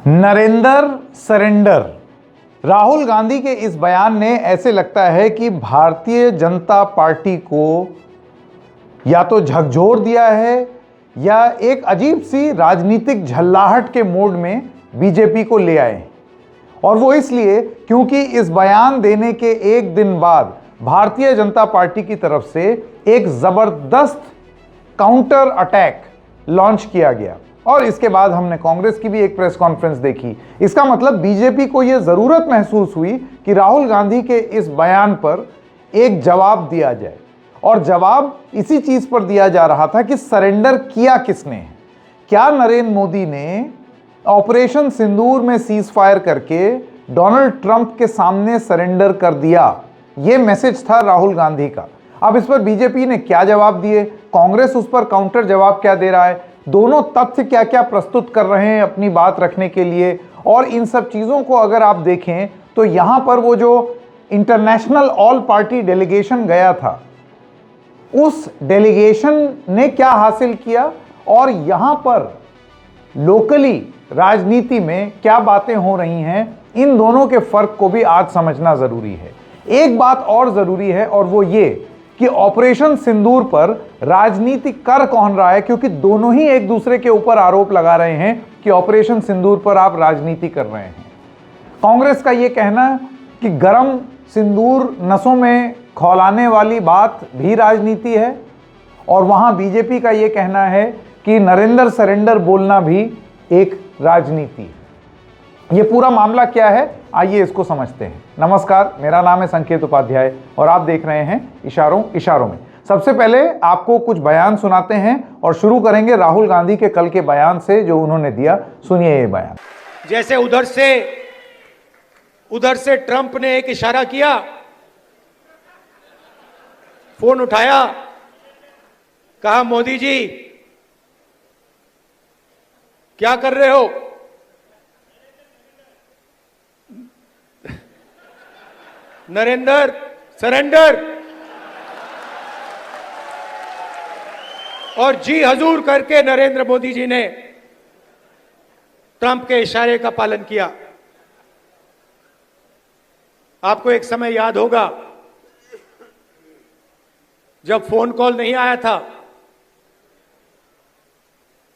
Narendra surrender. Rahul Gandhi के इस बयान ने ऐसे लगता है कि भारतीय जनता पार्टी को या तो झकझोर दिया है या एक अजीब सी राजनीतिक झल्लाहट के मोड में बीजेपी को ले आए। और वो इसलिए क्योंकि इस बयान देने के एक दिन बाद भारतीय जनता पार्टी की तरफ से एक जबरदस्त काउंटर अटैक लॉन्च किया गया और इसके बाद हमने कांग्रेस की भी एक प्रेस कॉन्फ्रेंस देखी। इसका मतलब बीजेपी को यह जरूरत महसूस हुई कि राहुल गांधी के इस बयान पर एक जवाब दिया जाए और जवाब इसी चीज पर दिया जा रहा था कि सरेंडर किया किसने है। क्या नरेंद्र मोदी ने ऑपरेशन सिंदूर में सीज फायर करके डोनाल्ड ट्रंप के सामने सरेंडर कर दिया? यह मैसेज था राहुल गांधी का। अब इस पर बीजेपी ने क्या जवाब दिए, कांग्रेस उस पर काउंटर जवाब क्या दे रहा है, दोनों तथ्य क्या क्या प्रस्तुत कर रहे हैं अपनी बात रखने के लिए, और इन सब चीजों को अगर आप देखें तो यहां पर वो जो इंटरनेशनल ऑल पार्टी डेलीगेशन गया था उस डेलीगेशन ने क्या हासिल किया और यहां पर लोकली राजनीति में क्या बातें हो रही हैं, इन दोनों के फर्क को भी आज समझना जरूरी है। एक बात और जरूरी है और वो ये कि ऑपरेशन सिंदूर पर राजनीति कर कौन रहा है, क्योंकि दोनों ही एक दूसरे के ऊपर आरोप लगा रहे हैं कि ऑपरेशन सिंदूर पर आप राजनीति कर रहे हैं। कांग्रेस का यह कहना कि गरम सिंदूर नसों में खौलाने वाली बात भी राजनीति है और वहां बीजेपी का यह कहना है कि नरेंद्र सरेंडर बोलना भी एक राजनीति है। यह पूरा मामला क्या है, आइए इसको समझते हैं। नमस्कार, मेरा नाम है संकेत उपाध्याय और आप देख रहे हैं इशारों में। सबसे पहले आपको कुछ बयान सुनाते हैं और शुरू करेंगे राहुल गांधी के कल के बयान से जो उन्होंने दिया। सुनिए ये बयान। जैसे उधर से ट्रंप ने एक इशारा किया, फोन उठाया, कहा मोदी जी क्या कर रहे हो? नरेंद्र सरेंडर, और जी हजूर करके नरेंद्र मोदी जी ने ट्रंप के इशारे का पालन किया। आपको एक समय याद होगा जब फोन कॉल नहीं आया था,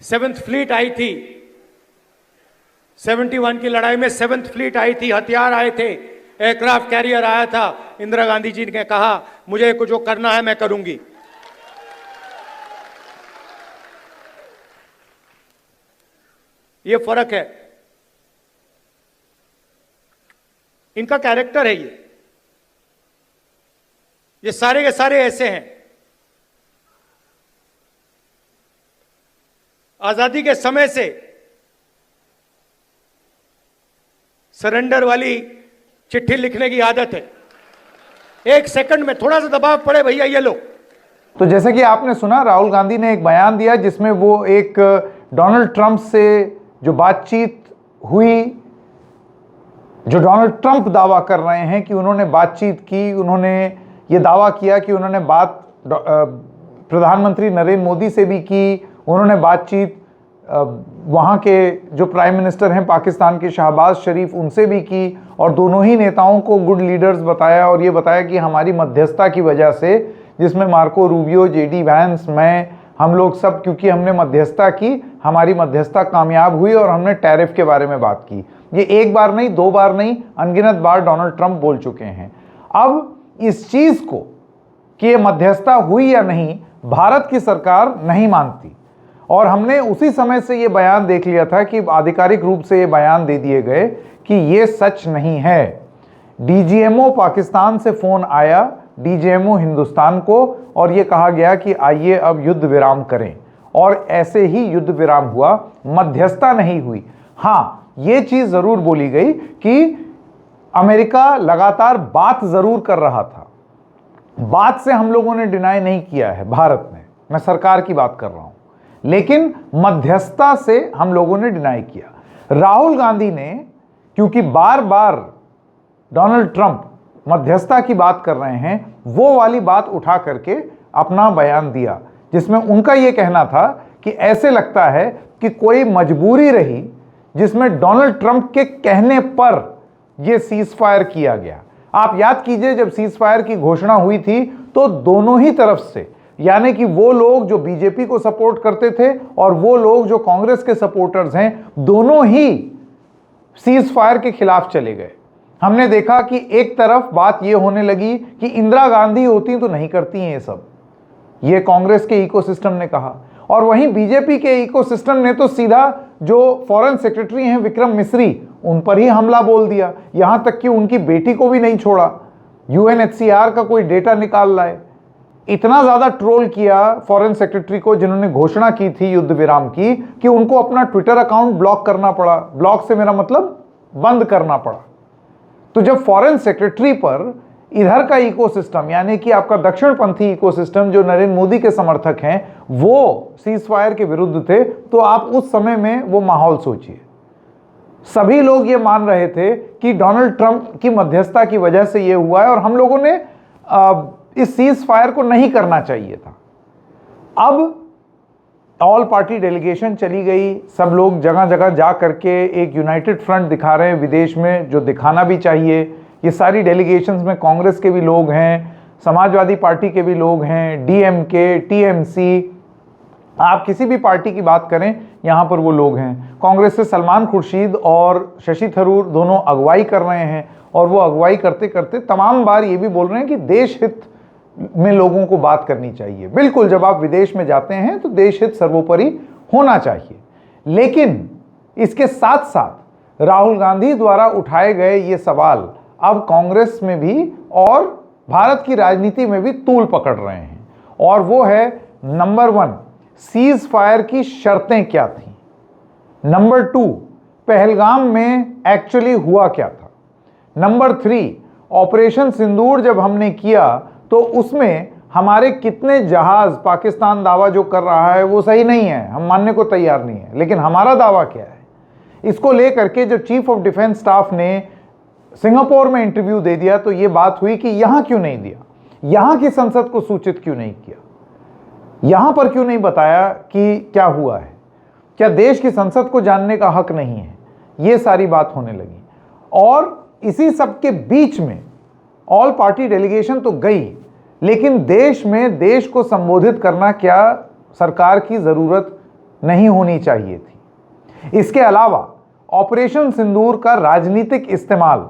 7th फ्लीट आई थी, 71 की लड़ाई में 7th फ्लीट आई थी, हथियार आए थे, एयरक्राफ्ट कैरियर आया था। इंदिरा गांधी जी ने कहा मुझे कुछ जो करना है मैं करूंगी। ये फर्क है, इनका कैरेक्टर है। ये सारे के सारे ऐसे हैं। आजादी के समय से सरेंडर वाली चिट्ठी लिखने की आदत है, एक सेकंड में थोड़ा सा दबाव पड़े भैया ये लो। तो जैसे कि आपने सुना, राहुल गांधी ने एक बयान दिया जिसमें वो एक डोनाल्ड ट्रंप से जो बातचीत हुई, जो डोनाल्ड ट्रंप दावा कर रहे हैं कि उन्होंने बातचीत की, उन्होंने ये दावा किया कि उन्होंने बात प्रधानमंत्री नरेंद्र मोदी से भी की, उन्होंने बातचीत वहाँ के जो प्राइम मिनिस्टर हैं पाकिस्तान के शहबाज शरीफ उनसे भी की और दोनों ही नेताओं को गुड लीडर्स बताया और ये बताया कि हमारी मध्यस्थता की वजह से, जिसमें मार्को रूबियो, जेडी वैंस, मैं, हम लोग सब, क्योंकि हमने मध्यस्थता की, हमारी मध्यस्थता कामयाब हुई और हमने टैरिफ के बारे में बात की। ये एक बार नहीं, दो बार नहीं, अनगिनत बार डोनाल्ड ट्रंप बोल चुके हैं। अब इस चीज को कि ये मध्यस्थता हुई या नहीं, भारत की सरकार नहीं मानती और हमने उसी समय से ये बयान देख लिया था कि आधिकारिक रूप से ये बयान दे दिए गए कि ये सच नहीं है। डीजीएमओ पाकिस्तान से फोन आया, डीजीएमओ हिंदुस्तान को, और ये कहा गया कि आइए अब युद्ध विराम करें, और ऐसे ही युद्ध विराम हुआ, मध्यस्थता नहीं हुई। हाँ, ये चीज जरूर बोली गई कि अमेरिका लगातार बात जरूर कर रहा था, बात से हम लोगों ने डिनाई नहीं किया है, भारत ने, मैं सरकार की बात कर रहा हूं, लेकिन मध्यस्थता से हम लोगों ने डिनाई किया। राहुल गांधी ने, क्योंकि बार बार डोनाल्ड ट्रंप मध्यस्थता की बात कर रहे हैं, वो वाली बात उठा करके अपना बयान दिया जिसमें उनका यह कहना था कि ऐसे लगता है कि कोई मजबूरी रही जिसमें डोनाल्ड ट्रंप के कहने पर यह सीज फायर किया गया। आप याद कीजिए, जब सीज फायर की घोषणा हुई थी तो दोनों ही तरफ से, यानी कि वो लोग जो बीजेपी को सपोर्ट करते थे और वो लोग जो कांग्रेस के सपोर्टर्स हैं, दोनों ही सीज फायर के खिलाफ चले गए। हमने देखा कि एक तरफ बात यह होने लगी कि इंदिरा गांधी होती तो नहीं करती हैं ये सब, ये कांग्रेस के इकोसिस्टम ने कहा, और वहीं बीजेपी के इकोसिस्टम ने तो सीधा जो फॉरेन सेक्रेटरी हैं विक्रम मिस्री, उन पर ही हमला बोल दिया, यहां तक कि उनकी बेटी को भी नहीं छोड़ा, यूएनएचसीआर का कोई डेटा निकाल लाए। इतना ज्यादा ट्रोल किया फॉरेन सेक्रेटरी को, जिन्होंने घोषणा की थी युद्ध विराम की, कि उनको अपना ट्विटर अकाउंट ब्लॉक करना पड़ा। ब्लॉक से मेरा मतलब बंद करना पड़ा। तो जब फॉरेन सेक्रेटरी पर इधर का इकोसिस्टम, यानी कि आपका दक्षिणपंथी इकोसिस्टम जो नरेंद्र मोदी के समर्थक हैं, वो सीज फायर के विरुद्ध थे, तो आप उस समय में वो माहौल सोचिए। सभी लोग ये मान रहे थे कि डोनाल्ड ट्रंप की मध्यस्थता की वजह से ये हुआ है और हम लोगों ने इस सीज फायर को नहीं करना चाहिए था। अब ऑल पार्टी डेलीगेशन चली गई, सब लोग जगह जगह जा करके एक यूनाइटेड फ्रंट दिखा रहे हैं विदेश में, जो दिखाना भी चाहिए। ये सारी डेलीगेशंस में कांग्रेस के भी लोग हैं, समाजवादी पार्टी के भी लोग हैं, डीएमके, टीएमसी, आप किसी भी पार्टी की बात करें यहां पर वो लोग हैं। कांग्रेस से सलमान खुर्शीद और शशि थरूर दोनों अगुवाई कर रहे हैं, और वो अगुवाई करते करते तमाम बार ये भी बोल रहे हैं कि देश हित में लोगों को बात करनी चाहिए। बिल्कुल, जब आप विदेश में जाते हैं तो देश हित सर्वोपरि होना चाहिए, लेकिन इसके साथ साथ राहुल गांधी द्वारा उठाए गए ये सवाल अब कांग्रेस में भी और भारत की राजनीति में भी तूल पकड़ रहे हैं, और वो है नंबर 1, सीज फायर की शर्तें क्या थी, नंबर 2, पहलगाम में एक्चुअली हुआ क्या था, नंबर 3, ऑपरेशन सिंदूर जब हमने किया तो उसमें हमारे कितने जहाज, पाकिस्तान दावा जो कर रहा है वो सही नहीं है, हम मानने को तैयार नहीं है, लेकिन हमारा दावा क्या है, इसको लेकर के जब चीफ ऑफ डिफेंस स्टाफ ने सिंगापुर में इंटरव्यू दे दिया तो ये बात हुई कि यहां क्यों नहीं दिया, यहां की संसद को सूचित क्यों नहीं किया, यहां पर क्यों नहीं बताया कि क्या हुआ है, क्या देश की संसद को जानने का हक नहीं है, ये सारी बात होने लगी। और इसी सब के बीच में ऑल पार्टी डेलीगेशन तो गई, लेकिन देश में देश को संबोधित करना क्या सरकार की जरूरत नहीं होनी चाहिए थी। इसके अलावा ऑपरेशन सिंदूर का राजनीतिक इस्तेमाल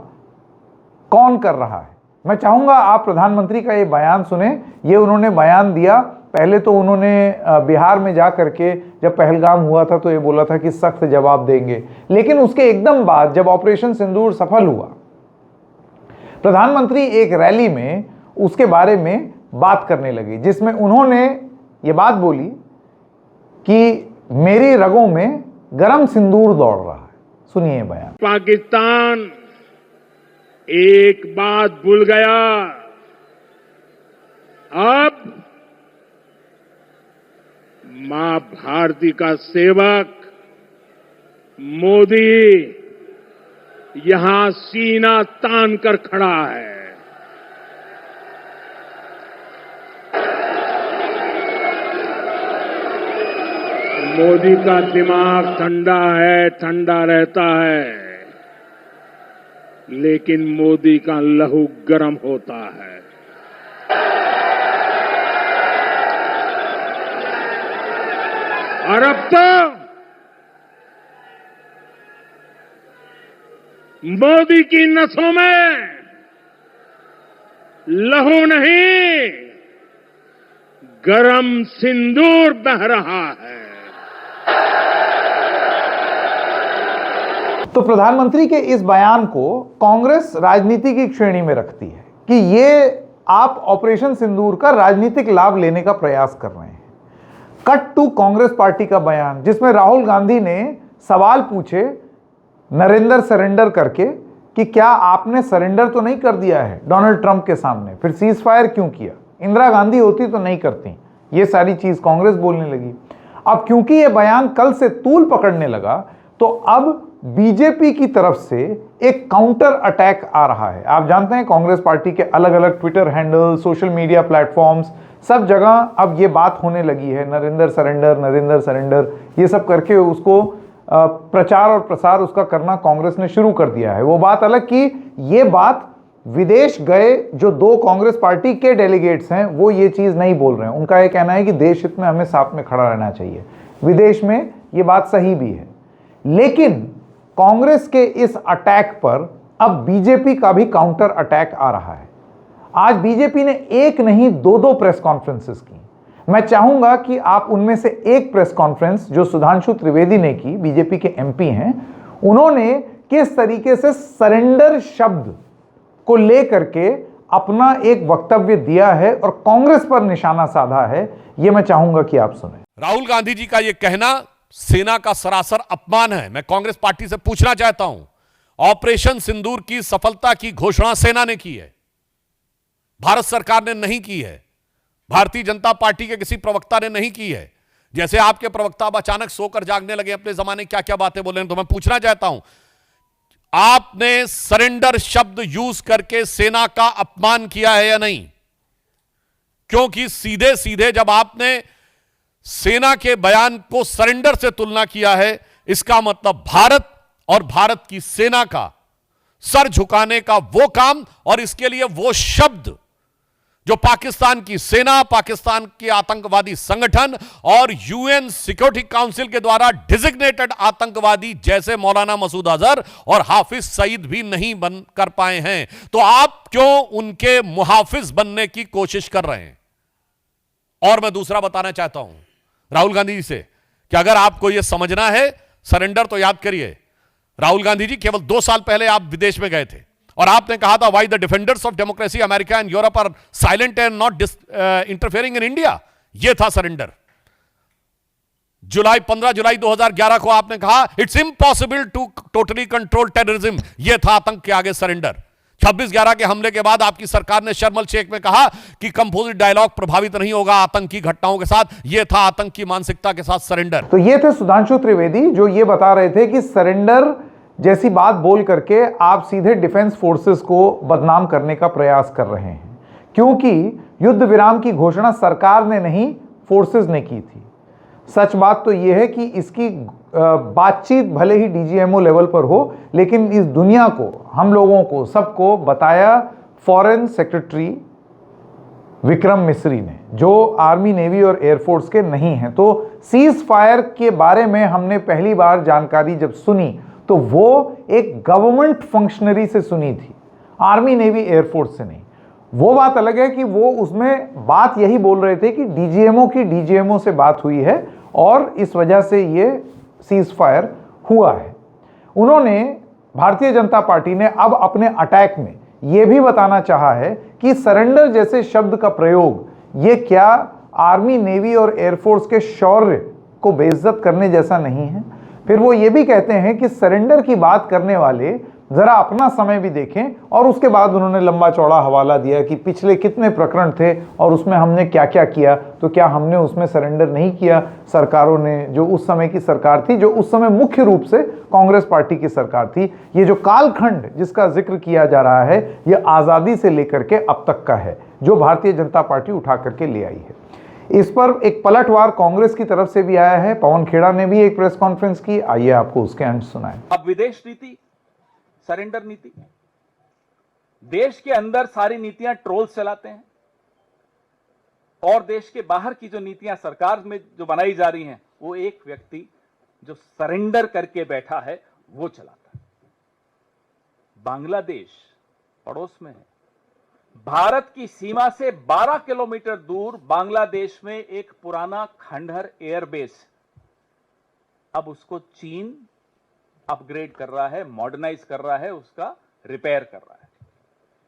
कौन कर रहा है, मैं चाहूंगा आप प्रधानमंत्री का ये बयान सुने। ये उन्होंने बयान दिया, पहले तो उन्होंने बिहार में जा करके जब पहलगाम हुआ था तो ये बोला था कि सख्त जवाब देंगे, लेकिन उसके एकदम बाद जब ऑपरेशन सिंदूर सफल हुआ, प्रधानमंत्री एक रैली में उसके बारे में बात करने लगे, जिसमें उन्होंने ये बात बोली कि मेरी रगों में गरम सिंदूर दौड़ रहा है। सुनिए बयान। पाकिस्तान एक बात भूल गया, अब मां भारती का सेवक मोदी यहां सीना तान कर खड़ा है। मोदी का दिमाग ठंडा है, ठंडा रहता है, लेकिन मोदी का लहू गर्म होता है। और अब तो मोदी की नसों में लहू नहीं, गरम सिंदूर बह रहा है। तो प्रधानमंत्री के इस बयान को कांग्रेस राजनीति की श्रेणी में रखती है कि ये आप ऑपरेशन सिंदूर का राजनीतिक लाभ लेने का प्रयास कर रहे हैं। कट टू कांग्रेस पार्टी का बयान, जिसमें राहुल गांधी ने सवाल पूछे नरेंद्र सरेंडर करके कि क्या आपने सरेंडर तो नहीं कर दिया है डोनाल्ड ट्रंप के सामने, फिर सीज फायर क्यों किया, इंदिरा गांधी होती तो नहीं करती, ये सारी चीज कांग्रेस बोलने लगी। अब क्योंकि ये बयान कल से तूल पकड़ने लगा तो अब बीजेपी की तरफ से एक काउंटर अटैक आ रहा है। आप जानते हैं कांग्रेस पार्टी के अलग अलग Twitter handle, social media platforms, सब जगह अब ये बात होने लगी है, नरेंद्र सरेंडर ये सब करके उसको प्रचार और प्रसार उसका करना कांग्रेस ने शुरू कर दिया है। वो बात अलग कि ये बात विदेश गए जो 2 कांग्रेस पार्टी के डेलीगेट्स हैं वो ये चीज नहीं बोल रहे हैं। उनका ये कहना है कि देश हित में हमें साथ में खड़ा रहना चाहिए। विदेश में ये बात सही भी है, लेकिन कांग्रेस के इस अटैक पर अब बीजेपी का भी काउंटर अटैक आ रहा है। आज बीजेपी ने एक नहीं 2 प्रेस कॉन्फ्रेंसेस की। मैं चाहूंगा कि आप उनमें से एक प्रेस कॉन्फ्रेंस जो सुधांशु त्रिवेदी ने की, बीजेपी के एमपी हैं, उन्होंने किस तरीके से सरेंडर शब्द को लेकर के अपना एक वक्तव्य दिया है और कांग्रेस पर निशाना साधा है, यह मैं चाहूंगा कि आप सुने। राहुल गांधी जी का यह कहना सेना का सरासर अपमान है। मैं कांग्रेस पार्टी से पूछना चाहता हूं, ऑपरेशन सिंदूर की सफलता की घोषणा सेना ने की है, भारत सरकार ने नहीं की है, भारतीय जनता पार्टी के किसी प्रवक्ता ने नहीं की है। जैसे आपके प्रवक्ता अब अचानक सोकर जागने लगे, अपने जमाने क्या क्या बातें बोले, तो मैं पूछना चाहता हूं, आपने सरेंडर शब्द यूज करके सेना का अपमान किया है या नहीं? क्योंकि सीधे सीधे जब आपने सेना के बयान को सरेंडर से तुलना किया है, इसका मतलब भारत और भारत की सेना का सर झुकाने का वो काम और इसके लिए वो शब्द जो पाकिस्तान की सेना, पाकिस्तान के आतंकवादी संगठन और यूएन सिक्योरिटी काउंसिल के द्वारा डिजिग्नेटेड आतंकवादी जैसे मौलाना मसूद अजहर और हाफिज सईद भी नहीं बन कर पाए हैं, तो आप क्यों उनके मुहाफिज बनने की कोशिश कर रहे हैं? और मैं दूसरा बताना चाहता हूं राहुल गांधी जी से कि अगर आपको यह समझना है सरेंडर, तो याद करिए राहुल गांधी जी केवल 2 साल पहले आप विदेश में गए थे और आपने कहा था, why the defenders of democracy America and Europe are silent and not interfering in India. यह था सरेंडर। 15 जुलाई 2011 को आपने कहा, it's impossible to totally control terrorism. यह था आतंक के आगे सरेंडर। 26/11 के हमले के बाद आपकी सरकार ने शर्म शेख में कहा कि कंपोजिट डायलॉग प्रभावित नहीं होगा आतंकी घटनाओं के साथ। यह था आतंक की मानसिकता के साथ सरेंडर। तो ये थे सुधांशु त्रिवेदी जो ये बता रहे थे कि सरेंडर जैसी बात बोल करके आप सीधे डिफेंस फोर्सेस को बदनाम करने का प्रयास कर रहे हैं, क्योंकि युद्ध विराम की घोषणा सरकार ने नहीं, फोर्सेस ने की थी। सच बात तो यह है कि इसकी बातचीत भले ही डीजीएमओ लेवल पर हो, लेकिन इस दुनिया को, हम लोगों को, सबको बताया फॉरेन सेक्रेटरी विक्रम मिस्री ने, जो आर्मी, नेवी और एयरफोर्स के नहीं हैं। तो सीज फायर के बारे में हमने पहली बार जानकारी जब सुनी तो वो एक गवर्नमेंट फंक्शनरी से सुनी थी, आर्मी, नेवी, एयरफोर्स से नहीं। वो बात अलग है कि वो उसमें बात यही बोल रहे थे कि डीजीएमओ की डीजीएमओ से बात हुई है और इस वजह से ये सीज फायर हुआ है। उन्होंने, भारतीय जनता पार्टी ने अब अपने अटैक में यह भी बताना चाहा है कि सरेंडर जैसे शब्द का प्रयोग ये क्या आर्मी, नेवी और एयरफोर्स के शौर्य को बेइज्जत करने जैसा नहीं है। फिर वो ये भी कहते हैं कि सरेंडर की बात करने वाले जरा अपना समय भी देखें, और उसके बाद उन्होंने लंबा चौड़ा हवाला दिया कि पिछले कितने प्रकरण थे और उसमें हमने क्या क्या किया। तो क्या हमने उसमें सरेंडर नहीं किया? सरकारों ने, जो उस समय की सरकार थी, जो उस समय मुख्य रूप से कांग्रेस पार्टी की सरकार थी। ये जो कालखंड जिसका जिक्र किया जा रहा है, यह आज़ादी से लेकर के अब तक का है, जो भारतीय जनता पार्टी उठा करके ले आई है। इस पर एक पलटवार कांग्रेस की तरफ से भी आया है। पवन खेड़ा ने भी एक प्रेस कॉन्फ्रेंस की, आइए आपको उसके अंश सुनाएं। अब विदेश नीति, सरेंडर नीति, देश के अंदर सारी नीतियां ट्रोल्स चलाते हैं और देश के बाहर की जो नीतियां सरकार में जो बनाई जा रही हैं, वो एक व्यक्ति जो सरेंडर करके बैठा है वो चलाता है। बांग्लादेश पड़ोस में है, भारत की सीमा से 12 किलोमीटर दूर बांग्लादेश में एक पुराना खंडहर एयरबेस, अब उसको चीन अपग्रेड कर रहा है, मॉडर्नाइज कर रहा है, उसका रिपेयर कर रहा है,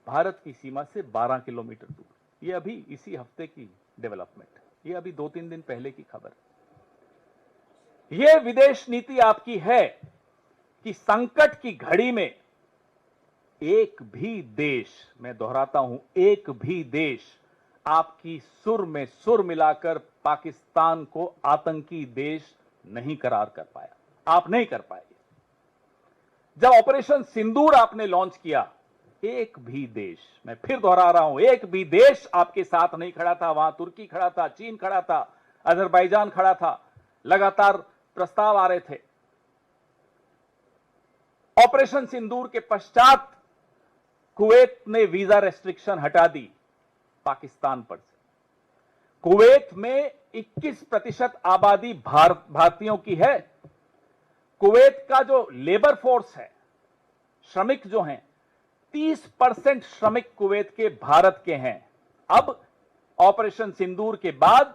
भारत की सीमा से 12 किलोमीटर दूर। ये अभी इसी हफ्ते की डेवलपमेंट, ये अभी 2-3 दिन पहले की खबर। ये विदेश नीति आपकी है कि संकट की घड़ी में एक भी देश, मैं दोहराता हूं, एक भी देश आपकी सुर में सुर मिलाकर पाकिस्तान को आतंकी देश नहीं करार कर पाया। आप नहीं कर पाए। जब ऑपरेशन सिंदूर आपने लॉन्च किया, एक भी देश, मैं फिर दोहरा रहा हूं, एक भी देश आपके साथ नहीं खड़ा था। वहां तुर्की खड़ा था, चीन खड़ा था, अजरबैजान खड़ा था, लगातार प्रस्ताव आ रहे थे। ऑपरेशन सिंदूर के पश्चात कुवैत ने वीजा रेस्ट्रिक्शन हटा दी पाकिस्तान पर से। कुवैत में 21% आबादी भारतीयों की है। कुवैत का जो लेबर फोर्स है, श्रमिक जो हैं, 30% श्रमिक कुवैत के भारत के हैं। अब ऑपरेशन सिंदूर के बाद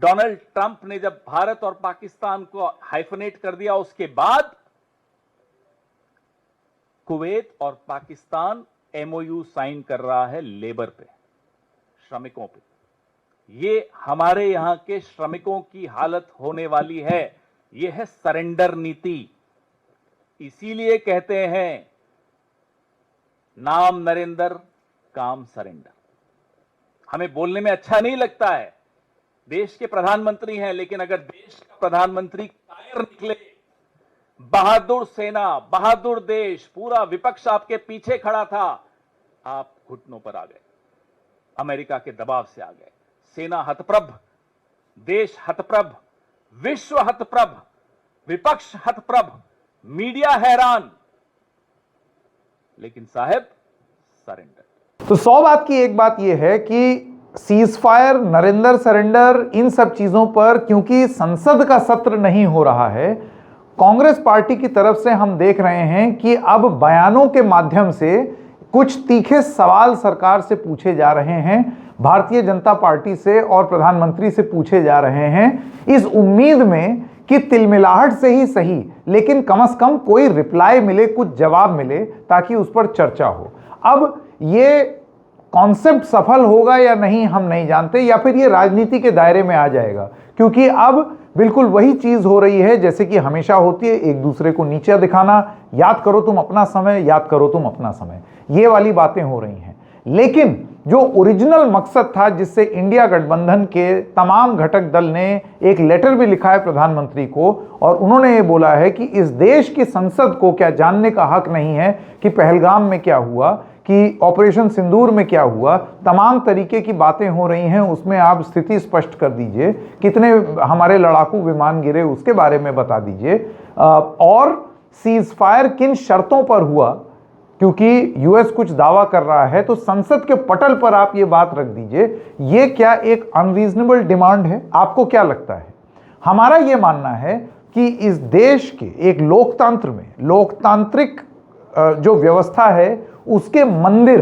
डोनाल्ड ट्रंप ने जब भारत और पाकिस्तान को हाइफनेट कर दिया, उसके बाद कुवैत और पाकिस्तान एमओयू साइन कर रहा है लेबर पे, श्रमिकों पे। ये हमारे यहां के श्रमिकों की हालत होने वाली है। ये है सरेंडर नीति। इसीलिए कहते हैं नाम नरेंद्र, काम सरेंडर। हमें बोलने में अच्छा नहीं लगता है, देश के प्रधानमंत्री हैं, लेकिन अगर देश का प्रधानमंत्री कायर निकले, बहादुर सेना, बहादुर देश, पूरा विपक्ष आपके पीछे खड़ा था, आप घुटनों पर आ गए, अमेरिका के दबाव से आ गए। सेना हतप्रभ, देश हतप्रभ, विश्व हतप्रभ, विपक्ष हतप्रभ, मीडिया हैरान, लेकिन साहब सरेंडर। तो 100 बात की एक बात यह है कि सीज फायर, नरेंद्र सरेंडर, इन सब चीजों पर क्योंकि संसद का सत्र नहीं हो रहा है, कांग्रेस पार्टी की तरफ से हम देख रहे हैं कि अब बयानों के माध्यम से कुछ तीखे सवाल सरकार से पूछे जा रहे हैं, भारतीय जनता पार्टी से और प्रधानमंत्री से पूछे जा रहे हैं, इस उम्मीद में कि तिलमिलाहट से ही सही, लेकिन कम से कम कोई रिप्लाई मिले, कुछ जवाब मिले, ताकि उस पर चर्चा हो। अब ये कॉन्सेप्ट सफल होगा या नहीं हम नहीं जानते, या फिर ये राजनीति के दायरे में आ जाएगा, क्योंकि अब बिल्कुल वही चीज हो रही है जैसे कि हमेशा होती है, एक दूसरे को नीचा दिखाना, याद करो तुम अपना समय, याद करो तुम अपना समय, ये वाली बातें हो रही हैं। लेकिन जो ओरिजिनल मकसद था, जिससे इंडिया गठबंधन के तमाम घटक दल ने एक लेटर भी लिखा है प्रधानमंत्री को, और उन्होंने ये बोला है कि इस देश की संसद को क्या जानने का हक नहीं है कि पहलगाम में क्या हुआ, कि ऑपरेशन सिंदूर में क्या हुआ, तमाम तरीके की बातें हो रही हैं, उसमें आप स्थिति स्पष्ट कर दीजिए, कितने हमारे लड़ाकू विमान गिरे उसके बारे में बता दीजिए, और सीज फायर किन शर्तों पर हुआ, क्योंकि यूएस कुछ दावा कर रहा है, तो संसद के पटल पर आप ये बात रख दीजिए। ये क्या एक अनरीजनेबल डिमांड है? आपको क्या लगता है? हमारा ये मानना है कि इस देश के एक लोकतंत्र में, लोकतांत्रिक जो व्यवस्था है, उसके मंदिर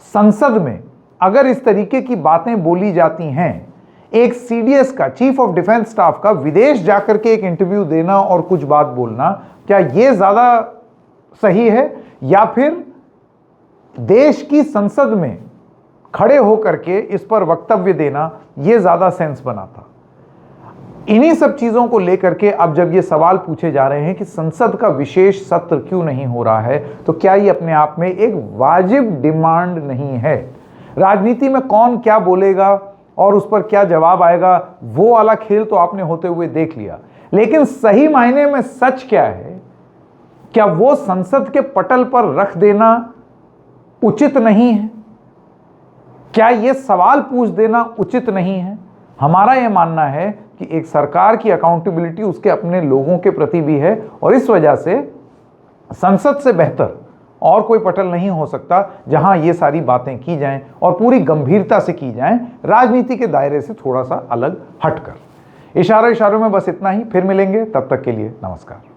संसद में अगर इस तरीके की बातें बोली जाती हैं, एक सीडीएस का, चीफ ऑफ डिफेंस स्टाफ का विदेश जाकर के एक इंटरव्यू देना और कुछ बात बोलना, क्या यह ज्यादा सही है, या फिर देश की संसद में खड़े होकर के इस पर वक्तव्य देना यह ज्यादा सेंस बना था? इन्हीं सब चीजों को लेकर के अब जब ये सवाल पूछे जा रहे हैं कि संसद का विशेष सत्र क्यों नहीं हो रहा है, तो क्या ये अपने आप में एक वाजिब डिमांड नहीं है? राजनीति में कौन क्या बोलेगा और उस पर क्या जवाब आएगा, वो वाला खेल तो आपने होते हुए देख लिया, लेकिन सही मायने में सच क्या है, क्या वो संसद के पटल पर रख देना उचित नहीं है? क्या ये सवाल पूछ देना उचित नहीं है? हमारा यह मानना है कि एक सरकार की अकाउंटेबिलिटी उसके अपने लोगों के प्रति भी है, और इस वजह से संसद से बेहतर और कोई पटल नहीं हो सकता जहां ये सारी बातें की जाएं और पूरी गंभीरता से की जाएं, राजनीति के दायरे से थोड़ा सा अलग हटकर। इशारों में बस इतना ही, फिर मिलेंगे, तब तक के लिए नमस्कार।